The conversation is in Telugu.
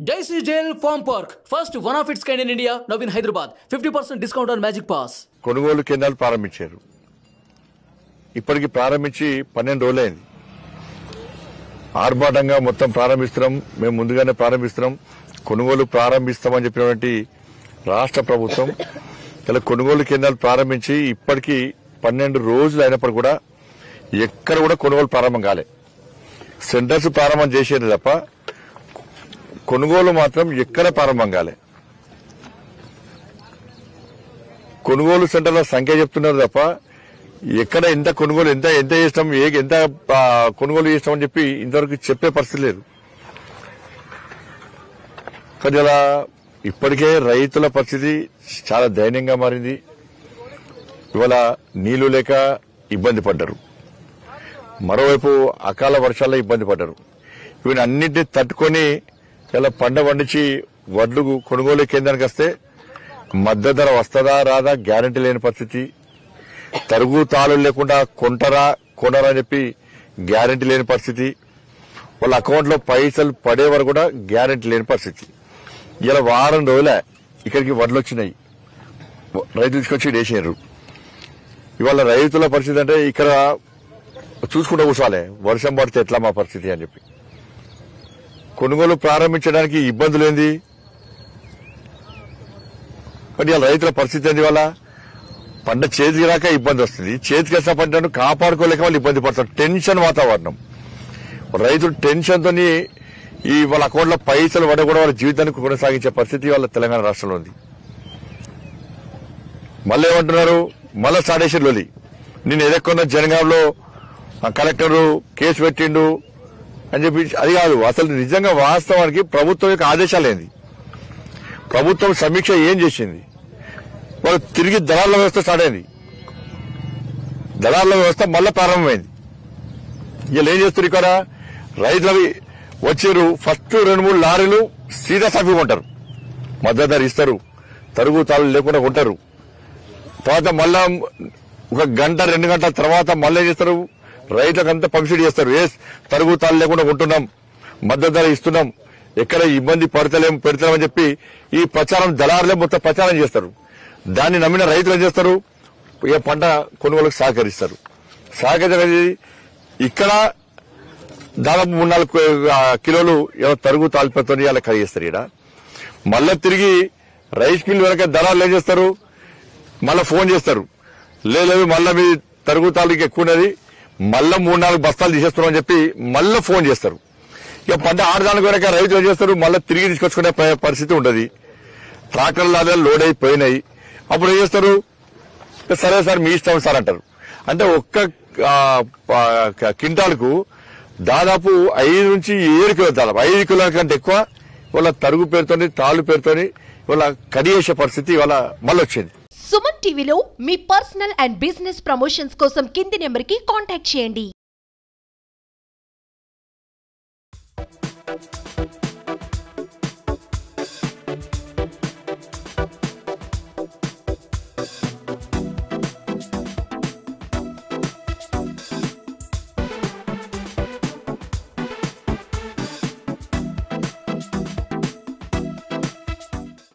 Daisy Jail Farm Park, first one of its kind in India, now in Hyderabad. 50% discount on Magic Pass. కొనుగోలు కేంద్రాలు ప్రారంభించారు. ఇప్పటికి ప్రారంభించి 12 రోజులైంది. ఆర్భాటంగా మొత్తం ప్రారంభిస్తున్నాం, మేము ముందుగానే ప్రారంభిస్తున్నాం, కొనుగోలు ప్రారంభిస్తామని చెప్పినటువంటి రాష్ట్ర ప్రభుత్వం ఇలా కొనుగోలు కేంద్రాలు ప్రారంభించి ఇప్పటికి 12 రోజులు అయినప్పుడు కూడా ఎక్కడ కూడా కొనుగోలు ప్రారంభం కాలే. సెంటర్స్ ప్రారంభం చేసేది తప్ప కొనుగోలు మాత్రం ఎక్కడ ప్రారంభం కాలే. కొనుగోలు సెంటర్ల సంఖ్య చెప్తున్నారు తప్ప ఎక్కడ ఎంత కొనుగోలు ఎంత చేస్తాం ఎంత కొనుగోలు చేస్తామని చెప్పి ఇంతవరకు చెప్పే పరిస్థితి లేదు. కానీ అలా ఇప్పటికే రైతుల పరిస్థితి చాలా దయనీయంగా మారింది. ఇవాళ నీళ్లు లేక ఇబ్బంది పడ్డారు, మరోవైపు అకాల వర్షాల్లో ఇబ్బంది పడ్డారు. ఇవన్నీ అన్నింటినీ తట్టుకొని ఇలా పంట పండించి వడ్లు కొనుగోలు కేంద్రానికి వస్తే మద్దతు ధర వస్తుందా రాదా గ్యారంటీ లేని పరిస్థితి. తరుగు తాళు లేకుండా కొనరా అని చెప్పి గ్యారంటీ లేని పరిస్థితి. వాళ్ళ అకౌంట్ లో పైసలు పడే వరకు కూడా గ్యారంటీ లేని పరిస్థితి. ఇలా వారం రోజులే ఇక్కడికి వడ్లు వచ్చినాయి, రైతులు తీసుకొచ్చి వేసారు. ఇవాళ రైతుల పరిస్థితి అంటే ఇక్కడ చూసుకుంటూ కూర్చోవాలి, వర్షం పడితే ఎట్లా మా పరిస్థితి అని చెప్పి. కొనుగోలు ప్రారంభించడానికి ఇబ్బందులు ఏంది, మరి ఇలా రైతుల పరిస్థితి ఏంది? వాళ్ళ పంట చేతికి రాక ఇబ్బంది వస్తుంది, చేతికి వచ్చిన పంటను కాపాడుకోలేక వాళ్ళు ఇబ్బంది పడతారు. టెన్షన్ వాతావరణం, రైతులు టెన్షన్ తోని వాళ్ళ అకౌంట్ లో పైసలు పడ కూడా వాళ్ళ జీవితానికి కొనసాగించే పరిస్థితి వాళ్ళ తెలంగాణ రాష్ట్రంలో ఉంది. మళ్ళీ ఏమంటున్నారు, మళ్ళా సాడేశ్వర్లోలి నేను ఎదక్కున్న జనగాంలో కలెక్టర్ కేసు పెట్టిండు అని చెప్పి. అది కాదు, అసలు నిజంగా వాస్తవానికి ప్రభుత్వం యొక్క ఆదేశాలు ఏంది, ప్రభుత్వం సమీక్ష ఏం చేసింది? వాళ్ళు తిరిగి దళారుల వ్యవస్థ స్టార్ట్ అయింది, దళారుల వ్యవస్థ మళ్ళా ప్రారంభమైంది. వీళ్ళు ఏం చేస్తారు, ఇక్కడ రైతులవి వచ్చారు, ఫస్ట్ 2-3 లారీలు సీదా సఫీ కొంటారు, మద్దతు ధర ఇస్తారు, తరుగు తాళ్ళు లేకుండా కొంటారు. తర్వాత మళ్ళా 1 గంట 2 గంటల తర్వాత మళ్ళీ ఏం చేస్తారు, రైతులకు అంతా పంపిణీ చేస్తారు. తరుగు తాళ్ళు లేకుండా కొంటున్నాం, మద్దతు ధర ఇస్తున్నాం, ఎక్కడ ఇబ్బంది పెడతామని చెప్పి ఈ ప్రచారం దళారులే మొత్తం ప్రచారం చేస్తారు. దాన్ని నమ్మిన రైతులు ఏం చేస్తారు, ఇక పంట కొనుగోలుకు సహకరిస్తారు. సహకరించి ఇక్కడ దాదాపు 3-4 కిలోలు తరుగు తాలిపతో ఇలా కడిగేస్తారు. ఇక్కడ మళ్ళా తిరిగి రైస్ మిల్ వరకు దళారులు ఏం చేస్తారు, మళ్ళా ఫోన్ చేస్తారు, లేదు మళ్ళా మీ తరుగు తాలికి ఎక్కువ ఉన్నది, మళ్ళా 3-4 బస్తాలు తీసేస్తున్నామని చెప్పి మళ్ళా ఫోన్ చేస్తారు. ఇక పంట ఆడదానికి వరకు రైతులు ఏం చేస్తారు, మళ్ళీ తిరిగి తీసుకొచ్చుకునే పరిస్థితి ఉండదు. ట్రాక్టర్ల లోడ్ అయిపోయినాయి, అప్పుడు ఏం చేస్తారు, సరే సార్ మీ ఇష్టం సార్ అంటారు. అంటే ఒక్క క్వింటాల్కు దాదాపు 5 నుంచి 7 కిలో, దాదాపు 5 కిలోల కంటే ఎక్కువ వాళ్ళ తరుగు పేరుతోని తాళ్ళు పేరుతోని వాళ్ళ కడిగేసే పరిస్థితి వాళ్ళ మళ్ళీ వచ్చింది. సుమన్ టీవీలో మీ పర్సనల్ అండ్ బిజినెస్ ప్రమోషన్స్ కోసం కింది నెంబర్కి కాంటాక్ట్ చేయండి.